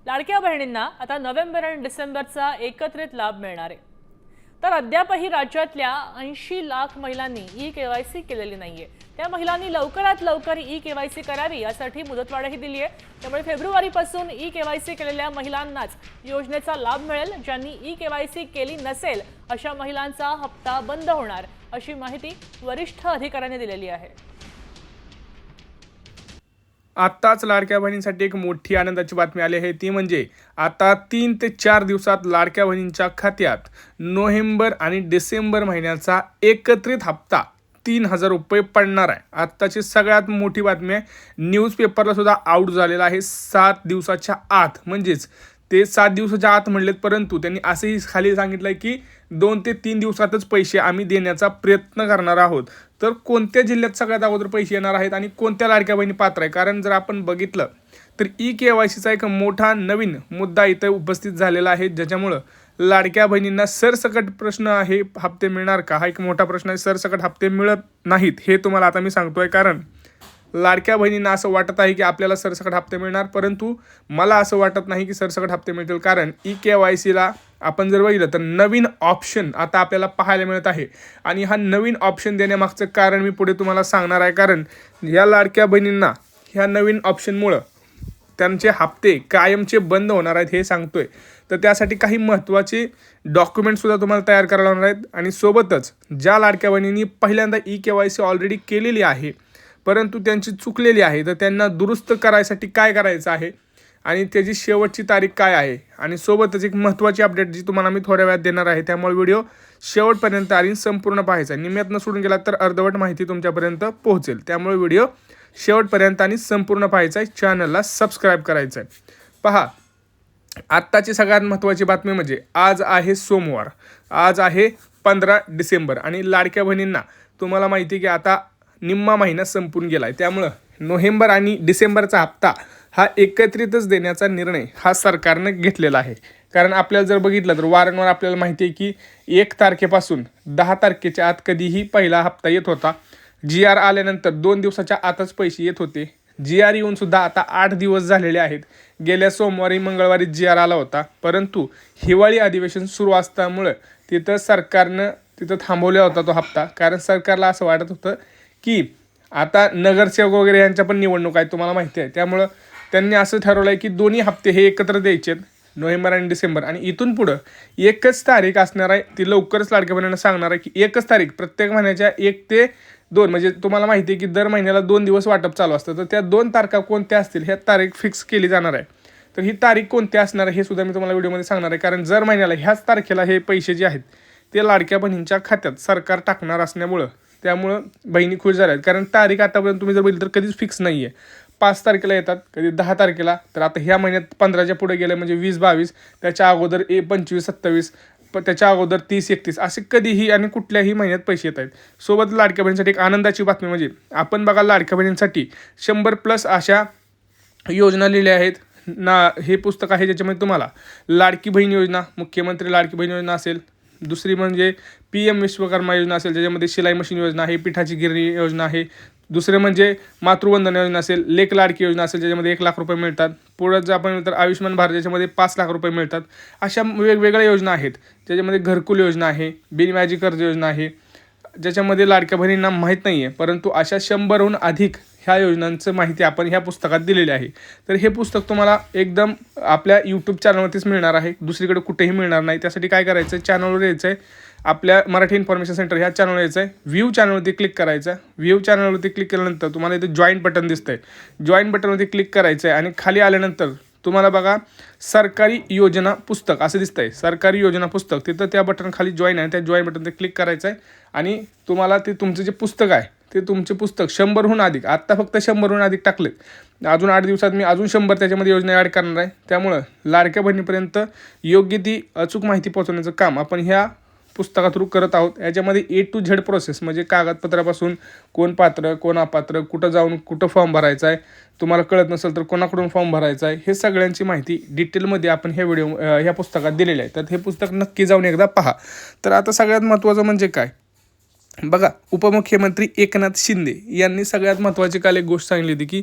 लाडक्या बहिणींना आता नोव्हेंबर आणि डिसेंबरचा एकत्रित लाभ मिळणार आहे। तर अद्यापही राज्यातल्या 80 लाख महिलांनी ई-केवायसी केलेली नाहीये। त्या महिलांनी लवकरात लवकर ई-केवायसी करावी यासाठी मुदतवाढही दिली आहे। त्यामुळे फेब्रुवारीपासून ई-केवायसी केलेल्या महिलांनाच योजनेचा लाभ मिळेल। ज्यांनी ई-केवायसी केली नसेल अशा महिलांचा हप्ता बंद होणार अशी माहिती वरिष्ठ अधिकाऱ्यांनी दिलेली आहे। आत्ताच लाडक्या बहिणींसाठी एक मोठी आनंदाची बातमी आली आहे, ती म्हणजे आता 3 ते 4 दिवसात लाडक्या बहिणींच्या खात्यात नोव्हेंबर आणि डिसेंबर महिन्याचा एकत्रित हप्ता 3000 रुपये पडणार आहे। आत्ताची सगळ्यात मोठी बातमी आहे। न्यूजपेपरला सुद्धा आउट झालेला आहे 7 दिवसाच्या आत, म्हणजेच ते 7 दिवसाच्या आत म्हणलेत, परंतु त्यांनी असंही खाली सांगितलं आहे की 2 ते 3 दिवसातच पैसे आम्ही देण्याचा प्रयत्न करणार आहोत। तर कोणत्या जिल्ह्यात सगळ्यात अगोदर पैसे येणार आहेत आणि कोणत्या लाडक्या बहिणी पात्र आहे, कारण जर आपण बघितलं तर ई-केवायसीचा एक मोठा नवीन मुद्दा इथं उपस्थित झालेला आहे, ज्याच्यामुळं लाडक्या बहिणींना सरसकट प्रश्न आहे हप्ते मिळणार का, हा एक मोठा प्रश्न आहे। सरसकट हप्ते मिळत नाहीत हे तुम्हाला आता मी सांगतोय, कारण लाडक्या बहिणींना असं वाटत आहे की आपल्याला सरसकट हप्ते मिळणार, परंतु मला असं वाटत नाही की सरसकट हप्ते मिळतील। कारण ई-केवायसीला आपण जर बघितलं तर नवीन ऑप्शन आता आपल्याला पाहायला मिळत आहे आणि हा नवीन ऑप्शन देण्यामागचं कारण मी पुढे तुम्हाला सांगणार आहे। कारण या लाडक्या बहिणींना ह्या नवीन ऑप्शनमुळं त्यांचे हप्ते कायमचे बंद होणार आहेत हे सांगतोय। तर त्यासाठी काही महत्त्वाचे डॉक्युमेंटसुद्धा तुम्हाला तयार करायला होणार आहेत आणि सोबतच ज्या लाडक्या बहिणींनी पहिल्यांदा ई-केवायसी ऑलरेडी केलेली आहे परंतु त्यांची चुकलेली आहे, तर त्यांना दुरुस्त करायसाठी काय करायचं आहे आणि त्याची शेवटची तारीख काय आहे, आणि सोबतच एक महत्त्वाची अपडेट जी तुम्हाला मी थोड्या वेळात देणार आहे। त्यामुळे व्हिडिओ शेवटपर्यंत आणि संपूर्ण पाहायचा आहे। निम्म्यातनं सोडून गेला तर अर्धवट माहिती तुमच्यापर्यंत पोहोचेल, त्यामुळे व्हिडिओ शेवटपर्यंत आणि संपूर्ण पाहायचा आहे। चॅनलला सबस्क्राईब करायचं आहे। पहा, आत्ताची सगळ्यात महत्त्वाची बातमी म्हणजे आज आहे सोमवार, आज आहे 15 डिसेंबर आणि लाडक्या बहिणींना तुम्हाला माहिती आहे की आता निम्मा महिना संपून गेला आहे। त्यामुळं नोव्हेंबर आणि डिसेंबरचा हप्ता हा एकत्रितच देण्याचा निर्णय हा सरकारनं घेतलेला आहे। कारण आपल्याला जर बघितलं तर वारंवार आपल्याला माहिती आहे की 1 तारखेपासून 10 तारखेच्या आत कधीही पहिला हप्ता येत होता। GR आल्यानंतर 2 दिवसाच्या आतच पैसे येत होते। GR येऊनसुद्धा आता 8 दिवस झालेले आहेत। गेल्या सोमवारी मंगळवारी GR आला होता, परंतु हिवाळी अधिवेशन सुरू असल्यामुळं तिथं सरकारनं थांबवला होता तो हप्ता, कारण सरकारला असं वाटत होतं की आता नगरसेवक वगैरे यांच्या पण निवडणूक आहे तुम्हाला माहिती आहे। त्यामुळं त्यांनी असं ठरवलं आहे की दोन्ही हप्ते हे एकत्र द्यायचे आहेत, नोव्हेंबर आणि डिसेंबर, आणि इथून पुढं एकच तारीख असणार आहे। ती लवकरच लाडक्या बहिणींना सांगणार आहे की एकच तारीख प्रत्येक महिन्याच्या 1 ते 2, म्हणजे तुम्हाला माहिती आहे की दर महिन्याला 2 दिवस वाटप चालू असतं, तर त्या 2 तारखा कोणत्या असतील ह्या तारीख फिक्स केली जाणार आहे। तर ही तारीख कोणती असणार आहे हे सुद्धा मी तुम्हाला व्हिडिओमध्ये सांगणार आहे, कारण जर महिन्याला ह्याच तारखेला हे पैसे जे आहेत ते लाडक्या बहिणींच्या खात्यात सरकार टाकणार असल्यामुळं त्यामुळं बहिणी खुश झाल्या आहेत। कारण तारीख आतापर्यंत तुम्ही जर बघितलं तर कधीच फिक्स नाही आहे। 5 तारखेला येतात, कधी 10 तारखेला, तर आता ह्या महिन्यात 15च्या पुढे गेलं म्हणजे 20-22, त्याच्या अगोदर 25-27, त्याच्या अगोदर 30-31, असे कधीही आणि कुठल्याही महिन्यात पैसे येत आहेत। सोबत लाडक्या बहिणींसाठी एक आनंदाची बातमी म्हणजे आपण बघा लाडक्या बहिणींसाठी 100+ अशा योजना लिहिल्या आहेत ना। हे पुस्तक आहे ज्याच्यामध्ये तुम्हाला लाडकी बहीण योजना, मुख्यमंत्री लाडकी बहीण योजना असेल, दुसरी म्हणजे PM विश्वकर्मा योजना असेल, ज्याच्यामध्ये शिलाई मशीन योजना आहे, पिठाची गिरणी योजना आहे, दुसरे म्हणजे मातृवंदना योजना असेल, लेक लाडकी योजना असेल ज्याच्यामध्ये 1 लाख रुपये मिळतात, पुढं जर आपण तर आयुष्यमान भारत ज्याच्यामध्ये 5 लाख रुपये मिळतात। अशा वेगवेगळ्या योजना आहेत, ज्याच्यामध्ये घरकुल योजना आहे, बिनव्याजी कर्ज योजना आहे, ज्याच्यामध्ये लाडक्या बहिणींना माहीत नाही आहे, परंतु अशा 100हून अधिक ह्या योजनांचं माहिती आपण ह्या पुस्तकात दिलेली आहे। तर हे पुस्तक तुम्हाला एकदम आपल्या यूट्यूब चॅनलवरतीच मिळणार आहे, दुसरीकडे कुठेही मिळणार नाही। त्यासाठी काय करायचं आहे, चॅनलवर यायचं आहे, आपल्या मराठी इन्फॉर्मेशन सेंटर ह्या चॅनलवर यायचं आहे, व्ह्यू चॅनलवरती क्लिक करायचं आहे। व्ह्यू चॅनलवरती क्लिक केल्यानंतर तुम्हाला इथे जॉईन बटन दिसतं आहे, जॉईन बटनवरती क्लिक करायचं आहे आणि खाली आल्यानंतर तुम्हाला बघा सरकारी योजना पुस्तक असं दिसतं आहे, सरकारी योजना पुस्तक, तिथं त्या बटन खाली जॉईन आहे, त्या जॉईन बटनवर क्लिक करायचं आहे आणि तुम्हाला ते तुमचं जे पुस्तक आहे ते तुमचे पुस्तक 100हून अधिक, आत्ता फक्त 100हून अधिक टाकलेत, अजून 8 दिवसात मी अजून 100 त्याच्यामध्ये योजना ॲड करणार आहे। त्यामुळं लाडक्या बहिणीपर्यंत योग्य ती अचूक माहिती पोहोचवण्याचं काम आपण ह्या पुस्तका थ्रू करत आहोत। याच्यामध्ये A to Z प्रोसेस, म्हणजे कागदपत्रापासून कोण पात्र कोण अपात्र, कुठं जाऊन कुठं फॉर्म भरायचा आहे, तुम्हाला कळत नसेल तर कोणाकडून फॉर्म भरायचा आहे, हे सगळ्यांची माहिती डिटेलमध्ये आपण ह्या पुस्तकात दिलेली आहे। तर हे पुस्तक नक्की जाऊन एकदा पहा। तर आता सगळ्यात महत्त्वाचं म्हणजे काय बघा, उपमुख्यमंत्री एकनाथ शिंदे यांनी सगळ्यात महत्त्वाची काल एक गोष्ट सांगितली होती की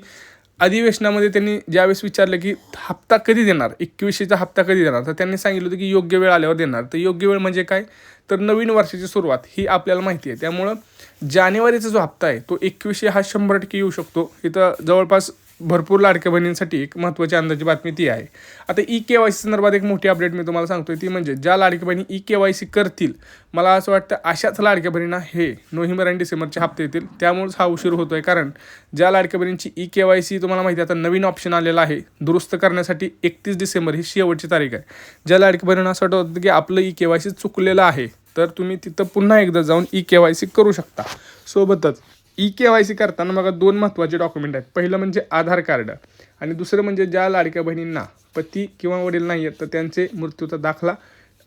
अधिवेशनामध्ये त्यांनी ज्यावेळेस विचारलं की हप्ता कधी देणार, 21चा हप्ता कधी देणार, तर त्यांनी सांगितलं होतं की योग्य वेळ आल्यावर देणार. तर योग्य वेळ म्हणजे काय, तर नवीन वर्षाची सुरुवात ही आपल्याला माहिती आहे. त्यामुळं जानेवारीचा जो हप्ता आहे तो 21 हा 100% येऊ शकतो. इथं जवळपास भरपूर लाडक्या बहिणींसाठी एक महत्त्वाची आनंदाची बातमी ती आहे. आता KYC संदर्भात एक मोठी अपडेट मी तुम्हाला सांगतोय, ती म्हणजे ज्या लाडक्या बहिणी KYC करतील, मला असं वाटतं अशाच लाडक्या बहिणींना हे नोव्हेंबर आणि डिसेंबरचे हप्ते येतील. त्यामुळेच हा उशीर होतोय, कारण ज्या लाडक्या बहिणींची KYC तुम्हाला माहिती आहे आता नवीन ऑप्शन आलेला आहे दुरुस्त करण्यासाठी, 31 डिसेंबर ही शेवटची तारीख आहे. ज्या लाडक्या बहिणींना असं वाटत होतं की आपलं KYC चुकलेलं आहे, तर तुम्ही तिथं पुन्हा एकदा जाऊन KYC करू शकता. सोबतच KYC करताना बघा 2 महत्त्वाचे डॉक्युमेंट आहेत. पहिलं म्हणजे आधार कार्ड आणि दुसरं म्हणजे ज्या लाडक्या बहिणींना पती किंवा वडील नाही आहेत तर त्यांचे मृत्यूचा दाखला,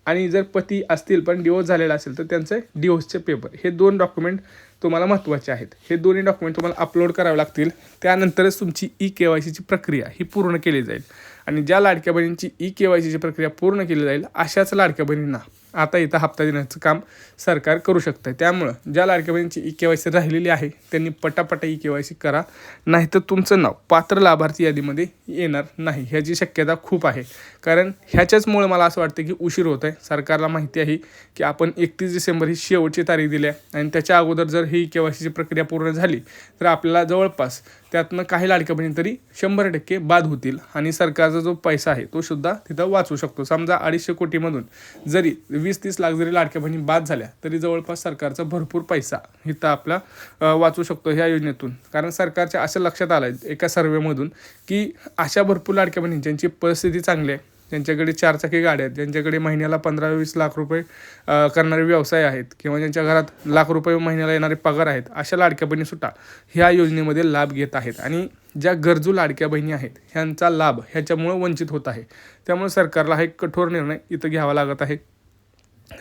आणि जर पती असतील पण डिवोर्स झालेला असेल तर त्यांचे डिवोर्सचे पेपर. हे 2 डॉक्युमेंट तुम्हाला महत्त्वाचे आहेत. हे दोन्ही डॉक्युमेंट तुम्हाला अपलोड करावे लागतील. त्यानंतरच तुमची KYCची प्रक्रिया ही पूर्ण केली जाईल. आणि ज्या लाडक्या बहिणींची KYCची प्रक्रिया पूर्ण केली जाईल अशाच लाडक्या बहिणींना आता इथं हप्ता देण्याचं काम सरकार करू शकतं. त्यामुळं ज्या लाडक्या बहिणींची KYC राहिलेली आहे त्यांनी पटापटा KYC करा, नाहीतर तुमचं नाव पात्र लाभार्थी यादीमध्ये येणार नाही, ह्याची शक्यता खूप आहे. कारण ह्याच्याचमुळे मला असं वाटतं की उशीर होत आहे. सरकारला माहिती आहे की आपण 31 डिसेंबर ही शेवटची तारीख दिली आहे आणि त्याच्या अगोदर जर ही KYCची प्रक्रिया पूर्ण झाली तर आपल्याला जवळपास त्यातनं काही लाडक्या बहिणी तरी 100% बाद होतील आणि सरकारचा जो पैसा आहे तो सुद्धा तिथं वाचू शकतो. समजा 250 कोटीमधून जरी 20-30 लाख जरी लाडक्या बहिणी बाद झाल्या तरी जवळपास सरकारचा भरपूर पैसा इथं आपला वाचू शकतो ह्या योजनेतून. कारण सरकारच्या असं लक्षात आलं आहे एका सर्वेमधून की अशा भरपूर लाडक्या बहिणी ज्यांची परिस्थिती चांगली आहे, ज्यांच्याकडे 4 चाकी गाड्या आहेत, ज्यांच्याकडे महिन्याला 15-20 लाख रुपये करणारे व्यवसाय आहेत किंवा ज्यांच्या घरात लाख रुपये महिन्याला येणारे पगार आहेत, अशा लाडक्या बहिणीसुद्धा ह्या योजनेमध्ये लाभ घेत आहेत. आणि ज्या गरजू लाडक्या बहिणी आहेत ह्यांचा लाभ ह्याच्यामुळं वंचित होत आहे. त्यामुळे सरकारला हा एक कठोर निर्णय इथं घ्यावा लागत आहे.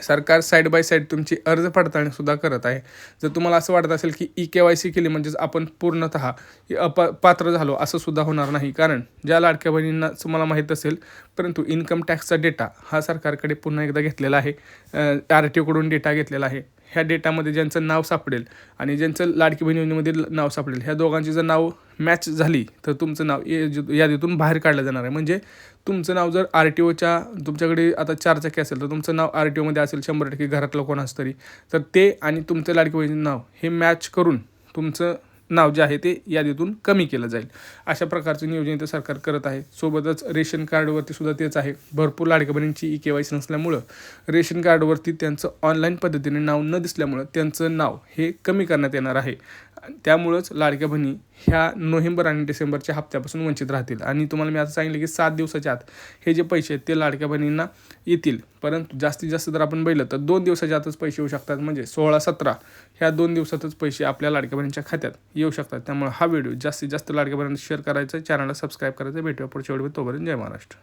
सरकार साईड बाय साईड तुमची अर्ज पडताळणीसुद्धा करत आहे. जर तुम्हाला असं वाटत असेल की KYC केली म्हणजेच आपण पूर्णतः पात्र झालो, असं सुद्धा होणार नाही. कारण ज्या लाडक्या बहिणींना तुम्हाला माहीत असेल, परंतु इन्कम टॅक्सचा डेटा हा सरकारकडे पुन्हा एकदा घेतलेला आहे, RTOकडून डेटा घेतलेला आहे. ह्या डेटामध्ये ज्यांचं नाव सापडेल आणि ज्यांचं लाडकी बहीण योजनेमध्ये नाव सापडेल, ह्या दोघांची जर नाव मॅच झाली तर तुमचं नाव यादीतून बाहेर काढलं जाणार आहे. म्हणजे तुमचं नाव जर RTOच्या तुमच्याकडे आता 4 चाकी असेल तर तुमचं नाव RTOमध्ये असेल 100% घरातलं कोणाच तरी, तर ते आणि तुमचं लाडकी बहिणीचं नाव हे मॅच करून तुमचं नाव जे आहे ते यादीतून कमी केलं जाईल. अशा प्रकारचं नियोजन इथं सरकार करत आहे. सोबतच रेशन कार्डवरती सुद्धा तेच आहे. भरपूर लाडक्या बहिणींची KYC नसल्यामुळं रेशन कार्डवरती त्यांचं ऑनलाईन पद्धतीने नाव न दिसल्यामुळं त्यांचं नाव हे कमी करण्यात येणार आहे. त्यामुळंच लाडक्या बहिणी ह्या नोव्हेंबर आणि डिसेंबरच्या हप्त्यापासून वंचित राहतील. आणि तुम्हाला मी आता सांगितलं की 7 दिवसाच्या आत हे जे पैसे आहेत ते लाडक्या बहिणींना येतील. परंतु जास्तीत जास्त जर आपण बघितलं तर 2 दिवसाच्या आतच पैसे येऊ शकतात. म्हणजे 16-17 ह्या 2 दिवसातच पैसे आपल्या लाडक्या बहिणींच्या खात्यात येऊ शकतात. त्यामुळे हा व्हिडिओ जास्तीत जास्त लाडक्या बहिणींना शेअर करायचा, चॅनलला सबस्क्राईब करायचं. भेटूया पुढच्या व्हिडिओ. तोपर्यंत जय महाराष्ट्र.